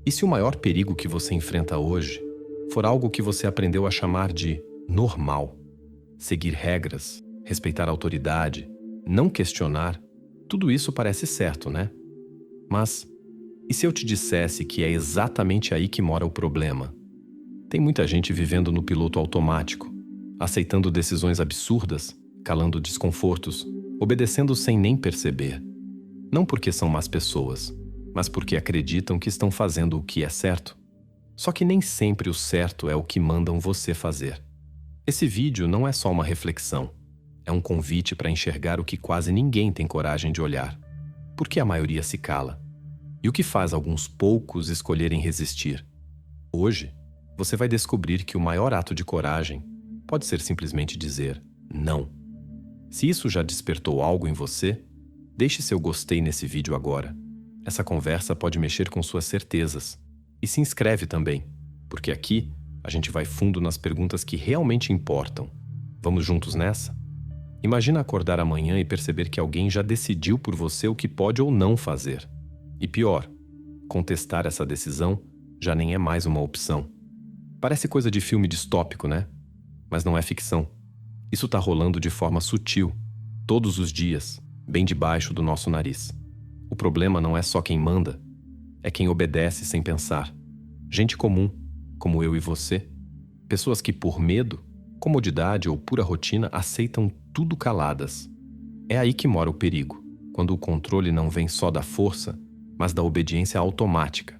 E se o maior perigo que você enfrenta hoje for algo que você aprendeu a chamar de normal? Seguir regras, respeitar a autoridade, não questionar, tudo isso parece certo, né? Mas e se eu te dissesse que é exatamente aí que mora o problema? Tem muita gente vivendo no piloto automático, aceitando decisões absurdas, calando desconfortos, obedecendo sem nem perceber. Não porque são más pessoas, mas porque acreditam que estão fazendo o que é certo. Só que nem sempre o certo é o que mandam você fazer. Esse vídeo não é só uma reflexão. É um convite para enxergar o que quase ninguém tem coragem de olhar. Por que a maioria se cala? E o que faz alguns poucos escolherem resistir? Hoje, você vai descobrir que o maior ato de coragem pode ser simplesmente dizer não. Se isso já despertou algo em você, deixe seu gostei nesse vídeo agora. Essa conversa pode mexer com suas certezas. E se inscreve também, porque aqui a gente vai fundo nas perguntas que realmente importam. Vamos juntos nessa? Imagina acordar amanhã e perceber que alguém já decidiu por você o que pode ou não fazer. E pior, contestar essa decisão já nem é mais uma opção. Parece coisa de filme distópico, né? Mas não é ficção. Isso tá rolando de forma sutil, todos os dias, bem debaixo do nosso nariz. O problema não é só quem manda, é quem obedece sem pensar. Gente comum, como eu e você. Pessoas que por medo, comodidade ou pura rotina aceitam tudo caladas. É aí que mora o perigo, quando o controle não vem só da força, mas da obediência automática.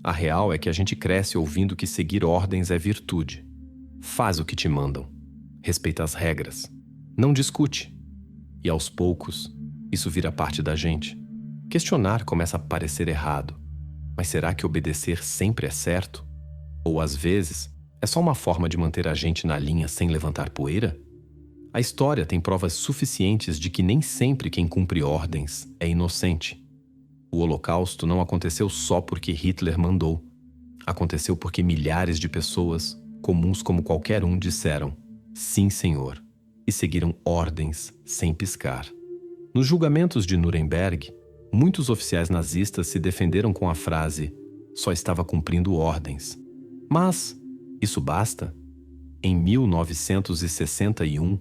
A real é que a gente cresce ouvindo que seguir ordens é virtude. Faz o que te mandam. Respeita as regras. Não discute. E aos poucos, isso vira parte da gente. Questionar começa a parecer errado. Mas será que obedecer sempre é certo? Ou às vezes, é só uma forma de manter a gente na linha sem levantar poeira? A história tem provas suficientes de que nem sempre quem cumpre ordens é inocente. O Holocausto não aconteceu só porque Hitler mandou. Aconteceu porque milhares de pessoas, comuns como qualquer um, disseram sim, senhor, e seguiram ordens sem piscar. Nos julgamentos de Nuremberg, muitos oficiais nazistas se defenderam com a frase só estava cumprindo ordens. Mas isso basta? Em 1961,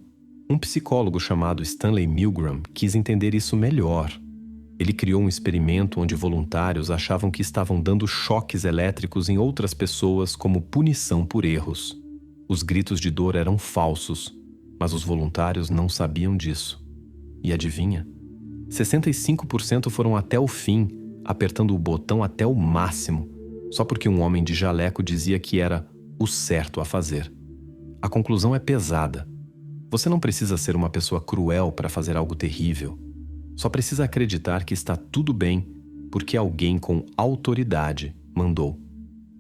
um psicólogo chamado Stanley Milgram quis entender isso melhor. Ele criou um experimento onde voluntários achavam que estavam dando choques elétricos em outras pessoas como punição por erros. Os gritos de dor eram falsos, mas os voluntários não sabiam disso. E adivinha? 65% foram até o fim, apertando o botão até o máximo, só porque um homem de jaleco dizia que era o certo a fazer. A conclusão é pesada. Você não precisa ser uma pessoa cruel para fazer algo terrível. Só precisa acreditar que está tudo bem porque alguém com autoridade mandou.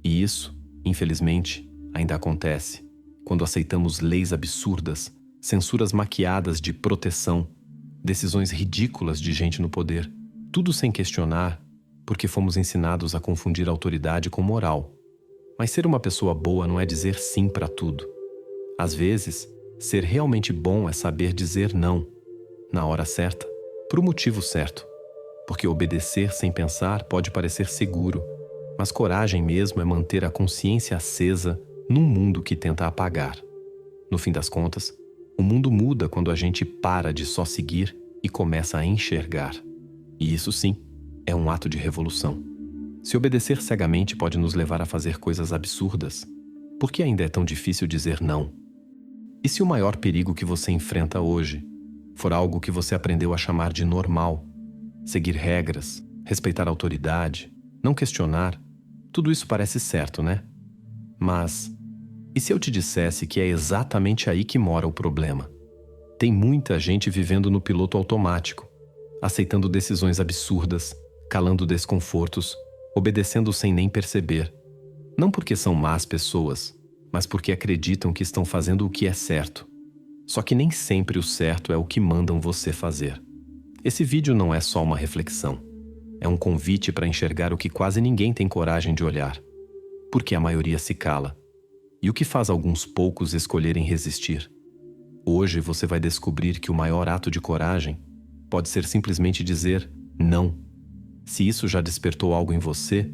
E isso, infelizmente, ainda acontece quando aceitamos leis absurdas, censuras maquiadas de proteção, decisões ridículas de gente no poder, tudo sem questionar, porque fomos ensinados a confundir autoridade com moral. Mas ser uma pessoa boa não é dizer sim para tudo. Às vezes, ser realmente bom é saber dizer não, na hora certa, para o motivo certo. Porque obedecer sem pensar pode parecer seguro, mas coragem mesmo é manter a consciência acesa num mundo que tenta apagar. No fim das contas, o mundo muda quando a gente para de só seguir e começa a enxergar. E isso sim, é um ato de revolução. Se obedecer cegamente pode nos levar a fazer coisas absurdas, por que ainda é tão difícil dizer não? E se o maior perigo que você enfrenta hoje for algo que você aprendeu a chamar de normal? Seguir regras, respeitar a autoridade, não questionar, tudo isso parece certo, né? Mas, e se eu te dissesse que é exatamente aí que mora o problema? Tem muita gente vivendo no piloto automático, aceitando decisões absurdas, calando desconfortos, obedecendo sem nem perceber. Não porque são más pessoas, mas porque acreditam que estão fazendo o que é certo. Só que nem sempre o certo é o que mandam você fazer. Esse vídeo não é só uma reflexão. É um convite para enxergar o que quase ninguém tem coragem de olhar. Porque a maioria se cala. E o que faz alguns poucos escolherem resistir? Hoje você vai descobrir que o maior ato de coragem pode ser simplesmente dizer não. Se isso já despertou algo em você,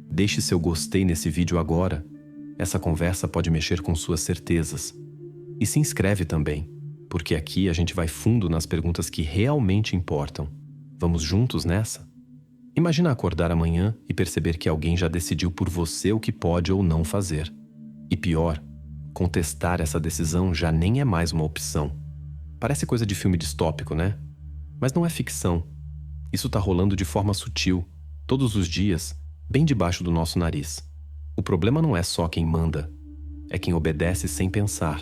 Deixe seu gostei nesse vídeo agora. Essa conversa pode mexer com suas certezas. E se inscreve também, porque aqui a gente vai fundo nas perguntas que realmente importam. Vamos juntos nessa? Imagina acordar amanhã e perceber que alguém já decidiu por você o que pode ou não fazer. E pior, contestar essa decisão já nem é mais uma opção. Parece coisa de filme distópico, né? Mas não é ficção. Isso tá rolando de forma sutil, todos os dias, bem debaixo do nosso nariz. O problema não é só quem manda, é quem obedece sem pensar.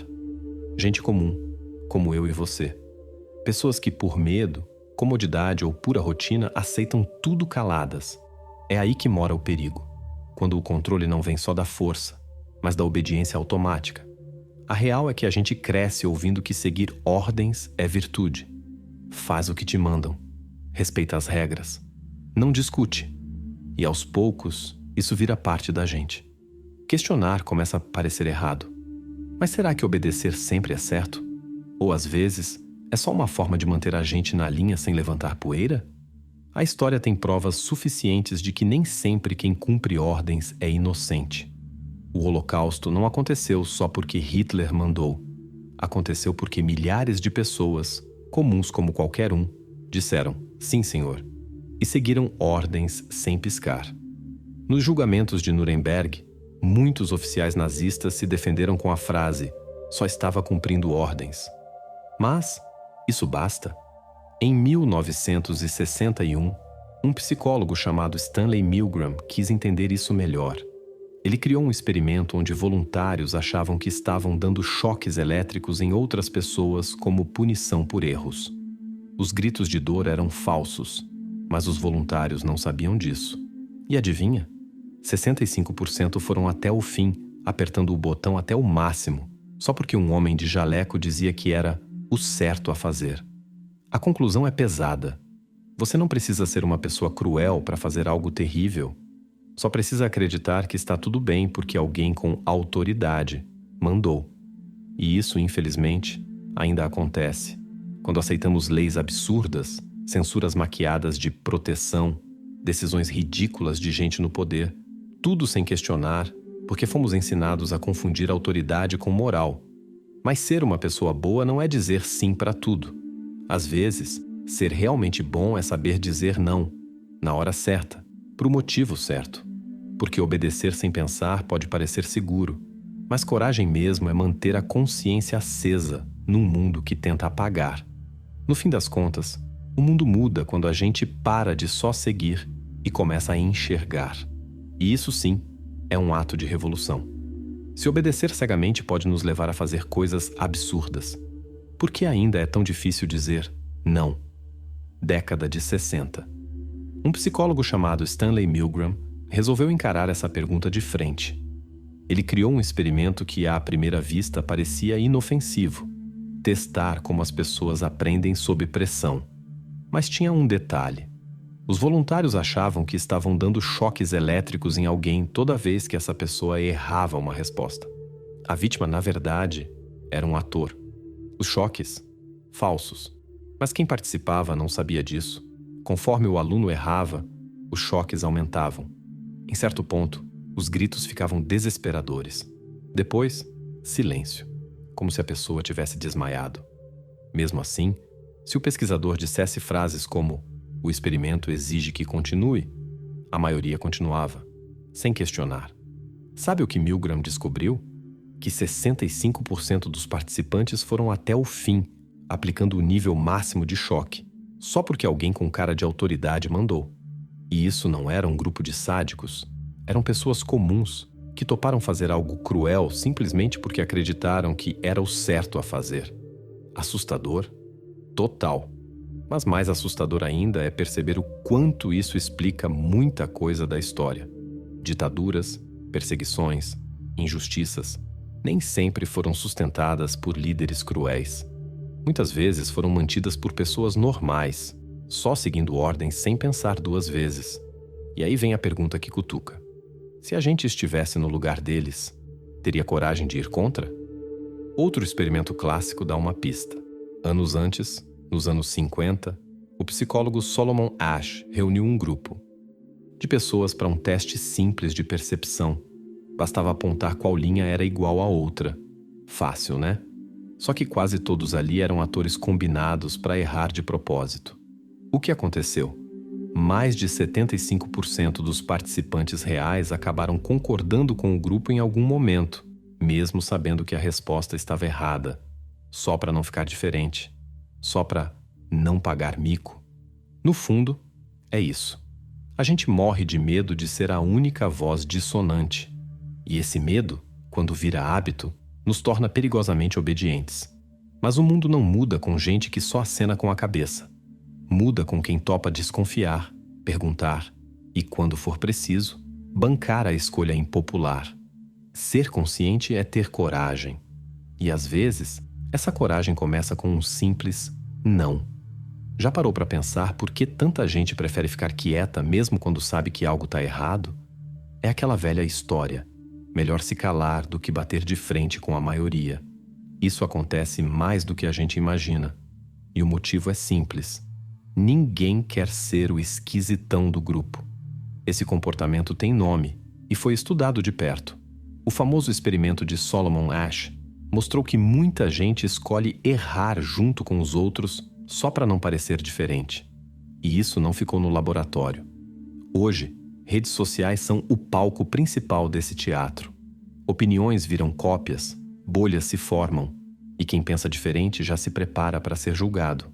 Gente comum, como eu e você. Pessoas que por medo, comodidade ou pura rotina aceitam tudo caladas. É aí que mora o perigo, quando o controle não vem só da força, mas da obediência automática. A real é que a gente cresce ouvindo que seguir ordens é virtude. Faz o que te mandam, respeita as regras, não discute. E aos poucos, isso vira parte da gente. Questionar começa a parecer errado. Mas será que obedecer sempre é certo? Ou às vezes, é só uma forma de manter a gente na linha sem levantar poeira? A história tem provas suficientes de que nem sempre quem cumpre ordens é inocente. O Holocausto não aconteceu só porque Hitler mandou. Aconteceu porque milhares de pessoas, comuns como qualquer um, disseram sim, senhor, e seguiram ordens sem piscar. Nos julgamentos de Nuremberg, muitos oficiais nazistas se defenderam com a frase só estava cumprindo ordens. Mas isso basta? Em 1961, um psicólogo chamado Stanley Milgram quis entender isso melhor. Ele criou um experimento onde voluntários achavam que estavam dando choques elétricos em outras pessoas como punição por erros. Os gritos de dor eram falsos, mas os voluntários não sabiam disso. E adivinha? 65% foram até o fim, apertando o botão até o máximo, só porque um homem de jaleco dizia que era o certo a fazer. A conclusão é pesada. Você não precisa ser uma pessoa cruel para fazer algo terrível. Só precisa acreditar que está tudo bem porque alguém com autoridade mandou. E isso, infelizmente, ainda acontece. Quando aceitamos leis absurdas, censuras maquiadas de proteção, decisões ridículas de gente no poder, tudo sem questionar, porque fomos ensinados a confundir autoridade com moral. Mas ser uma pessoa boa não é dizer sim para tudo. Às vezes, ser realmente bom é saber dizer não, na hora certa, para o motivo certo. Porque obedecer sem pensar pode parecer seguro, mas coragem mesmo é manter a consciência acesa num mundo que tenta apagar. No fim das contas, o mundo muda quando a gente para de só seguir e começa a enxergar. E isso sim é um ato de revolução. Se obedecer cegamente pode nos levar a fazer coisas absurdas. Por que ainda é tão difícil dizer não? Década de 60. Um psicólogo chamado Stanley Milgram resolveu encarar essa pergunta de frente. Ele criou um experimento que à primeira vista parecia inofensivo: testar como as pessoas aprendem sob pressão. Mas tinha um detalhe. Os voluntários achavam que estavam dando choques elétricos em alguém toda vez que essa pessoa errava uma resposta. A vítima, na verdade, era um ator. Os choques, falsos. Mas quem participava não sabia disso. Conforme o aluno errava, os choques aumentavam. Em certo ponto, os gritos ficavam desesperadores. Depois, silêncio, como se a pessoa tivesse desmaiado. Mesmo assim, se o pesquisador dissesse frases como "o experimento exige que continue", a maioria continuava, sem questionar. Sabe o que Milgram descobriu? Que 65% dos participantes foram até o fim, aplicando o nível máximo de choque, só porque alguém com cara de autoridade mandou. E isso não era um grupo de sádicos, eram pessoas comuns que toparam fazer algo cruel simplesmente porque acreditaram que era o certo a fazer. Assustador? Total. Mas mais assustador ainda é perceber o quanto isso explica muita coisa da história. Ditaduras, perseguições, injustiças, nem sempre foram sustentadas por líderes cruéis. Muitas vezes foram mantidas por pessoas normais, só seguindo ordens sem pensar duas vezes. E aí vem a pergunta que cutuca. Se a gente estivesse no lugar deles, teria coragem de ir contra? Outro experimento clássico dá uma pista. Anos antes, nos anos 50, o psicólogo Solomon Asch reuniu um grupo. de pessoas para um teste simples de percepção. Bastava apontar qual linha era igual à outra. Fácil, né? Só que quase todos ali eram atores combinados para errar de propósito. O que aconteceu? Mais de 75% dos participantes reais acabaram concordando com o grupo em algum momento, mesmo sabendo que a resposta estava errada, só para não ficar diferente, só para não pagar mico. No fundo, é isso. A gente morre de medo de ser a única voz dissonante. E esse medo, quando vira hábito, nos torna perigosamente obedientes. Mas o mundo não muda com gente que só acena com a cabeça. Muda com quem topa desconfiar, perguntar e, quando for preciso, bancar a escolha impopular. Ser consciente é ter coragem. E, às vezes, essa coragem começa com um simples não. Já parou para pensar por que tanta gente prefere ficar quieta mesmo quando sabe que algo está errado? É aquela velha história. Melhor se calar do que bater de frente com a maioria. Isso acontece mais do que a gente imagina. E o motivo é simples. Ninguém quer ser o esquisitão do grupo. Esse comportamento tem nome e foi estudado de perto. O famoso experimento de Solomon Asch mostrou que muita gente escolhe errar junto com os outros só para não parecer diferente. E isso não ficou no laboratório. Hoje, redes sociais são o palco principal desse teatro. Opiniões viram cópias, bolhas se formam, e quem pensa diferente já se prepara para ser julgado.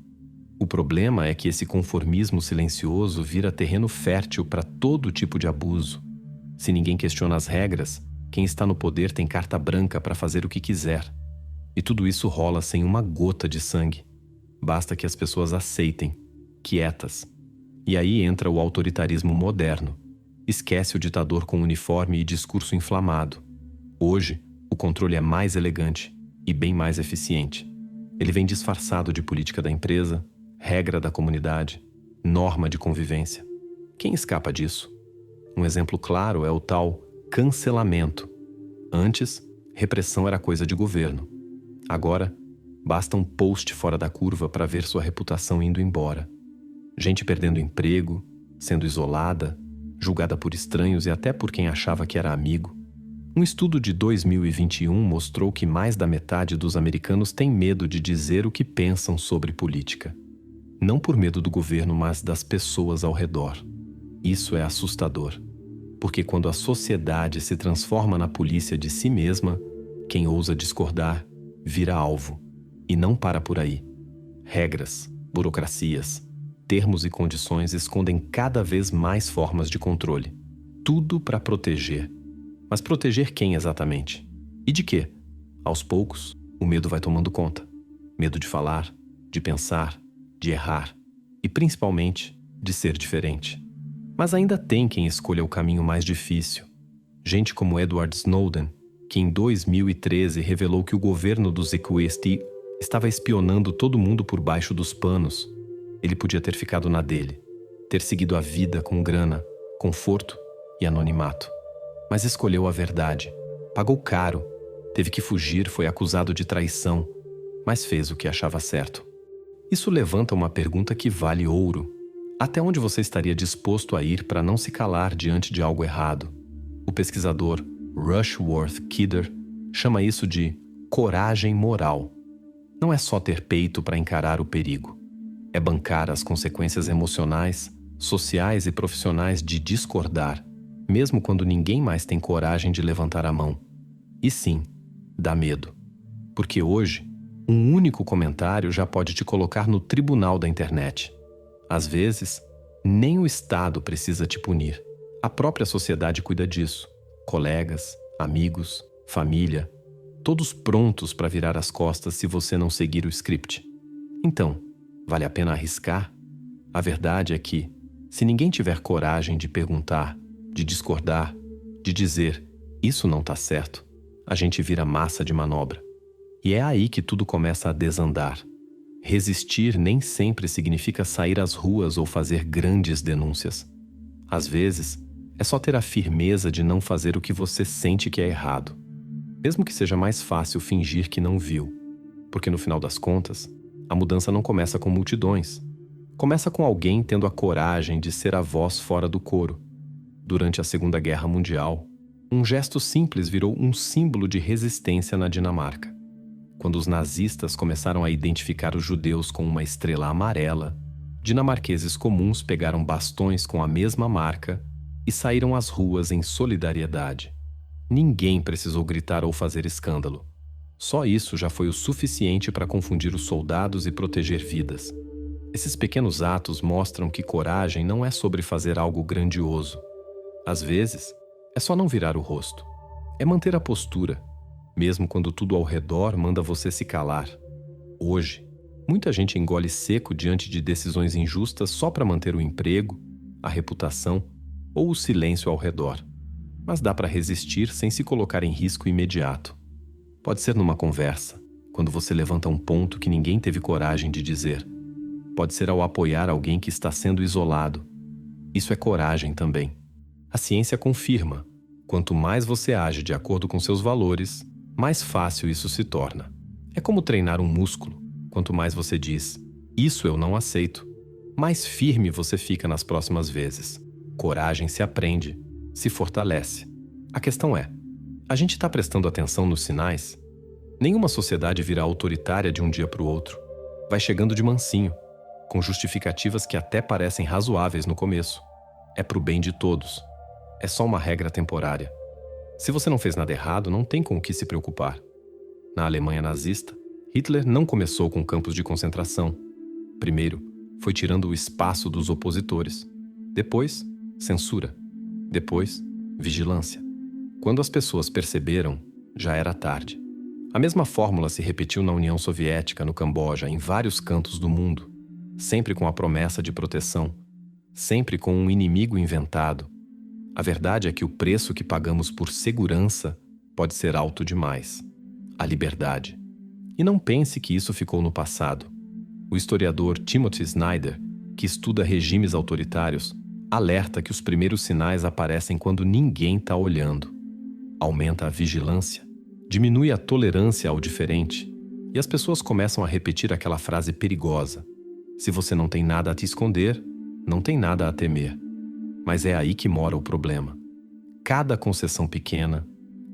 O problema é que esse conformismo silencioso vira terreno fértil para todo tipo de abuso. Se ninguém questiona as regras, quem está no poder tem carta branca para fazer o que quiser. E tudo isso rola sem uma gota de sangue. Basta que as pessoas aceitem, quietas. E aí entra o autoritarismo moderno. Esquece o ditador com uniforme e discurso inflamado. Hoje, o controle é mais elegante e bem mais eficiente. Ele vem disfarçado de política da empresa, regra da comunidade, norma de convivência. Quem escapa disso? Um exemplo claro é o tal cancelamento. Antes, repressão era coisa de governo. Agora, basta um post fora da curva para ver sua reputação indo embora. Gente perdendo emprego, sendo isolada, julgada por estranhos e até por quem achava que era amigo. Um estudo de 2021 mostrou que mais da metade dos americanos tem medo de dizer o que pensam sobre política. Não por medo do governo, mas das pessoas ao redor. Isso é assustador, porque quando a sociedade se transforma na polícia de si mesma, quem ousa discordar vira alvo. E não para por aí. Regras, burocracias, termos e condições escondem cada vez mais formas de controle. Tudo para proteger. Mas proteger quem exatamente? E de quê? Aos poucos, o medo vai tomando conta. Medo de falar, de pensar, de errar e, principalmente, de ser diferente. Mas ainda tem quem escolha o caminho mais difícil. Gente como Edward Snowden, que em 2013 revelou que o governo do ZQST estava espionando todo mundo por baixo dos panos. Ele podia ter ficado na dele, ter seguido a vida com grana, conforto e anonimato. Mas escolheu a verdade. Pagou caro, teve que fugir, foi acusado de traição, mas fez o que achava certo. Isso levanta uma pergunta que vale ouro. Até onde você estaria disposto a ir para não se calar diante de algo errado? O pesquisador Rushworth Kidder chama isso de coragem moral. Não é só ter peito para encarar o perigo. É bancar as consequências emocionais, sociais e profissionais de discordar, mesmo quando ninguém mais tem coragem de levantar a mão. E sim, dá medo. Porque hoje, um único comentário já pode te colocar no tribunal da internet. Às vezes, nem o Estado precisa te punir. A própria sociedade cuida disso. Colegas, amigos, família, todos prontos para virar as costas se você não seguir o script. Então, vale a pena arriscar? A verdade é que, se ninguém tiver coragem de perguntar, de discordar, de dizer isso não está certo, a gente vira massa de manobra. E é aí que tudo começa a desandar. Resistir nem sempre significa sair às ruas ou fazer grandes denúncias. Às vezes, é só ter a firmeza de não fazer o que você sente que é errado. Mesmo que seja mais fácil fingir que não viu. Porque no final das contas, a mudança não começa com multidões. Começa com alguém tendo a coragem de ser a voz fora do coro. Durante a Segunda Guerra Mundial, um gesto simples virou um símbolo de resistência na Dinamarca. Quando os nazistas começaram a identificar os judeus com uma estrela amarela, dinamarqueses comuns pegaram bastões com a mesma marca e saíram às ruas em solidariedade. Ninguém precisou gritar ou fazer escândalo. Só isso já foi o suficiente para confundir os soldados e proteger vidas. Esses pequenos atos mostram que coragem não é sobre fazer algo grandioso. Às vezes, é só não virar o rosto. É manter a postura, mesmo quando tudo ao redor manda você se calar. Hoje, muita gente engole seco diante de decisões injustas só para manter o emprego, a reputação ou o silêncio ao redor. Mas dá para resistir sem se colocar em risco imediato. Pode ser numa conversa, quando você levanta um ponto que ninguém teve coragem de dizer. Pode ser ao apoiar alguém que está sendo isolado. Isso é coragem também. A ciência confirma: quanto mais você age de acordo com seus valores, mais fácil isso se torna. É como treinar um músculo. Quanto mais você diz, isso eu não aceito, mais firme você fica nas próximas vezes. Coragem se aprende, se fortalece. A questão é, a gente está prestando atenção nos sinais? Nenhuma sociedade virá autoritária de um dia para o outro. Vai chegando de mansinho, com justificativas que até parecem razoáveis no começo. É pro bem de todos. É só uma regra temporária. Se você não fez nada errado, não tem com o que se preocupar. Na Alemanha nazista, Hitler não começou com campos de concentração. Primeiro, foi tirando o espaço dos opositores. Depois, censura. Depois, vigilância. Quando as pessoas perceberam, já era tarde. A mesma fórmula se repetiu na União Soviética, no Camboja, em vários cantos do mundo. Sempre com a promessa de proteção. Sempre com um inimigo inventado. A verdade é que o preço que pagamos por segurança pode ser alto demais. A liberdade. E não pense que isso ficou no passado. O historiador Timothy Snyder, que estuda regimes autoritários, alerta que os primeiros sinais aparecem quando ninguém está olhando. Aumenta a vigilância, diminui a tolerância ao diferente, e as pessoas começam a repetir aquela frase perigosa: se você não tem nada a te esconder, não tem nada a temer. Mas é aí que mora o problema. Cada concessão pequena,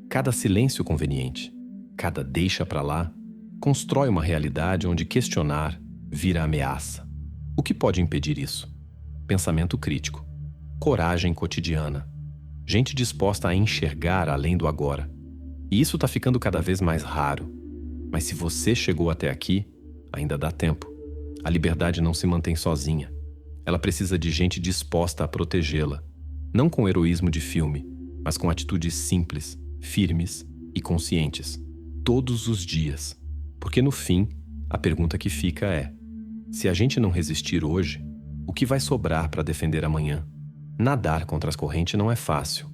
cada silêncio conveniente, cada deixa pra lá, constrói uma realidade onde questionar vira ameaça. O que pode impedir isso? Pensamento crítico, coragem cotidiana, gente disposta a enxergar além do agora. E isso tá ficando cada vez mais raro. Mas se você chegou até aqui, ainda dá tempo. A liberdade não se mantém sozinha. Ela precisa de gente disposta a protegê-la, não com heroísmo de filme, mas com atitudes simples, firmes e conscientes, todos os dias. Porque no fim, a pergunta que fica é: se a gente não resistir hoje, o que vai sobrar para defender amanhã? Nadar contra as correntes não é fácil,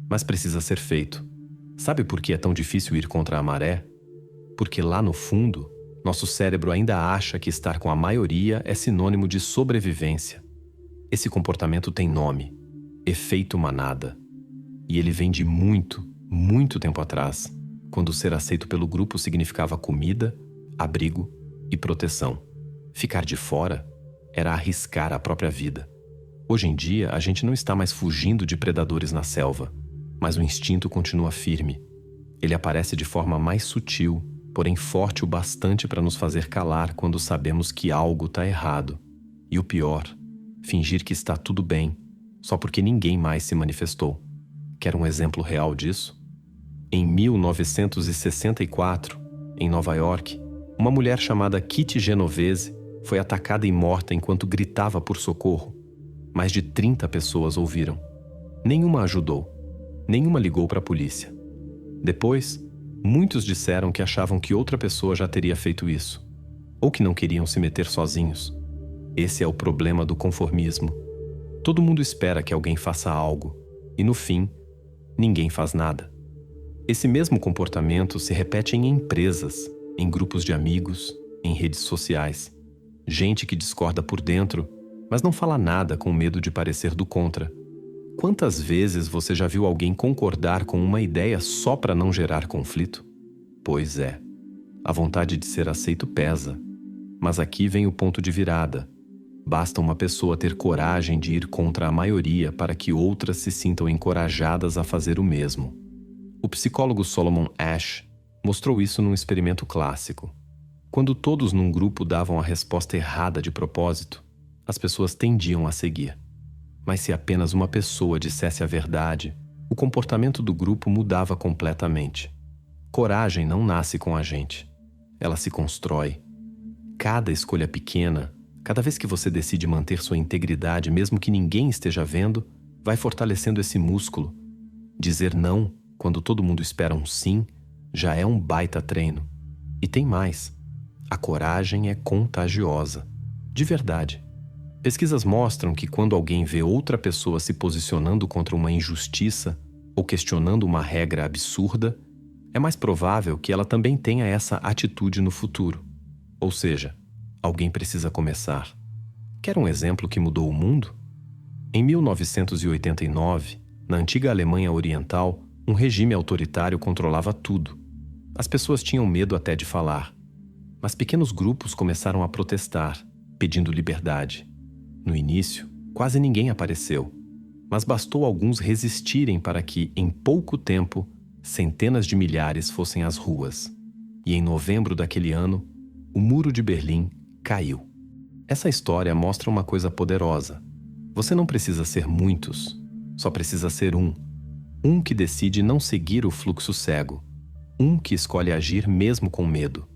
mas precisa ser feito. Sabe por que é tão difícil ir contra a maré? Porque lá no fundo, nosso cérebro ainda acha que estar com a maioria é sinônimo de sobrevivência. Esse comportamento tem nome: efeito manada. E ele vem de muito, muito tempo atrás, quando ser aceito pelo grupo significava comida, abrigo e proteção. Ficar de fora era arriscar a própria vida. Hoje em dia, a gente não está mais fugindo de predadores na selva, mas o instinto continua firme. Ele aparece de forma mais sutil, porém forte o bastante para nos fazer calar quando sabemos que algo está errado. E o pior, fingir que está tudo bem, só porque ninguém mais se manifestou. Quer um exemplo real disso? Em 1964, em Nova York, uma mulher chamada Kitty Genovese foi atacada e morta enquanto gritava por socorro. Mais de 30 pessoas ouviram. Nenhuma ajudou. Nenhuma ligou para a polícia. Depois, muitos disseram que achavam que outra pessoa já teria feito isso, ou que não queriam se meter sozinhos. Esse é o problema do conformismo. Todo mundo espera que alguém faça algo, e no fim, ninguém faz nada. Esse mesmo comportamento se repete em empresas, em grupos de amigos, em redes sociais. Gente que discorda por dentro, mas não fala nada com medo de parecer do contra. Quantas vezes você já viu alguém concordar com uma ideia só para não gerar conflito? Pois é, a vontade de ser aceito pesa. Mas aqui vem o ponto de virada. Basta uma pessoa ter coragem de ir contra a maioria para que outras se sintam encorajadas a fazer o mesmo. O psicólogo Solomon Asch mostrou isso num experimento clássico. Quando todos num grupo davam a resposta errada de propósito, as pessoas tendiam a seguir. Mas se apenas uma pessoa dissesse a verdade, o comportamento do grupo mudava completamente. Coragem não nasce com a gente. Ela se constrói. Cada escolha pequena, cada vez que você decide manter sua integridade, mesmo que ninguém esteja vendo, vai fortalecendo esse músculo. Dizer não, quando todo mundo espera um sim, já é um baita treino. E tem mais. A coragem é contagiosa. De verdade. Pesquisas mostram que quando alguém vê outra pessoa se posicionando contra uma injustiça ou questionando uma regra absurda, é mais provável que ela também tenha essa atitude no futuro. Ou seja, alguém precisa começar. Quer um exemplo que mudou o mundo? Em 1989, na antiga Alemanha Oriental, um regime autoritário controlava tudo. As pessoas tinham medo até de falar. Mas pequenos grupos começaram a protestar, pedindo liberdade. No início, quase ninguém apareceu, mas bastou alguns resistirem para que, em pouco tempo, centenas de milhares fossem às ruas. E em novembro daquele ano, o Muro de Berlim caiu. Essa história mostra uma coisa poderosa. Você não precisa ser muitos, só precisa ser um. Um que decide não seguir o fluxo cego. Um que escolhe agir mesmo com medo.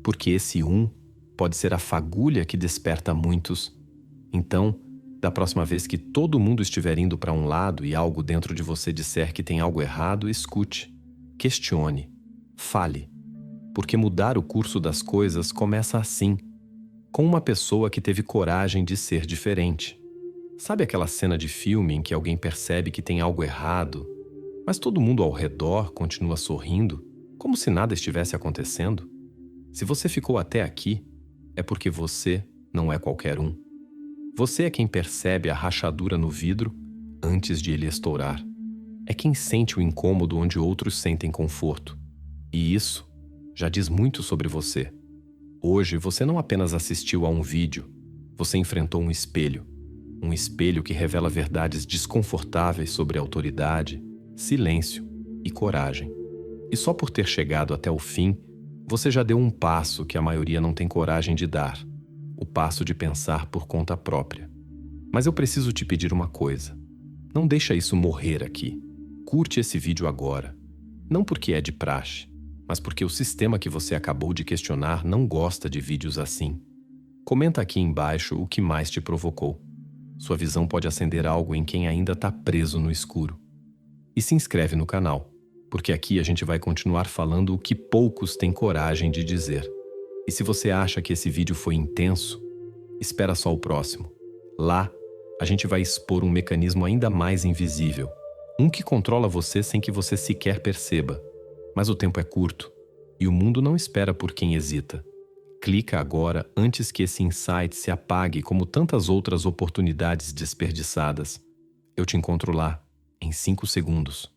Porque esse um pode ser a fagulha que desperta muitos. Então, da próxima vez que todo mundo estiver indo para um lado e algo dentro de você disser que tem algo errado, escute, questione, fale. Porque mudar o curso das coisas começa assim, com uma pessoa que teve coragem de ser diferente. Sabe aquela cena de filme em que alguém percebe que tem algo errado, mas todo mundo ao redor continua sorrindo, como se nada estivesse acontecendo? Se você ficou até aqui, é porque você não é qualquer um. Você é quem percebe a rachadura no vidro antes de ele estourar. É quem sente o incômodo onde outros sentem conforto. E isso já diz muito sobre você. Hoje você não apenas assistiu a um vídeo, você enfrentou um espelho. Um espelho que revela verdades desconfortáveis sobre autoridade, silêncio e coragem. E só por ter chegado até o fim, você já deu um passo que a maioria não tem coragem de dar. O passo de pensar por conta própria. Mas eu preciso te pedir uma coisa. Não deixa isso morrer aqui. Curte esse vídeo agora. Não porque é de praxe, mas porque o sistema que você acabou de questionar não gosta de vídeos assim. Comenta aqui embaixo o que mais te provocou. Sua visão pode acender algo em quem ainda está preso no escuro. E se inscreve no canal, porque aqui a gente vai continuar falando o que poucos têm coragem de dizer. E se você acha que esse vídeo foi intenso, espera só o próximo. Lá, a gente vai expor um mecanismo ainda mais invisível. Um que controla você sem que você sequer perceba. Mas o tempo é curto, e o mundo não espera por quem hesita. Clica agora antes que esse insight se apague como tantas outras oportunidades desperdiçadas. Eu te encontro lá, em 5 segundos.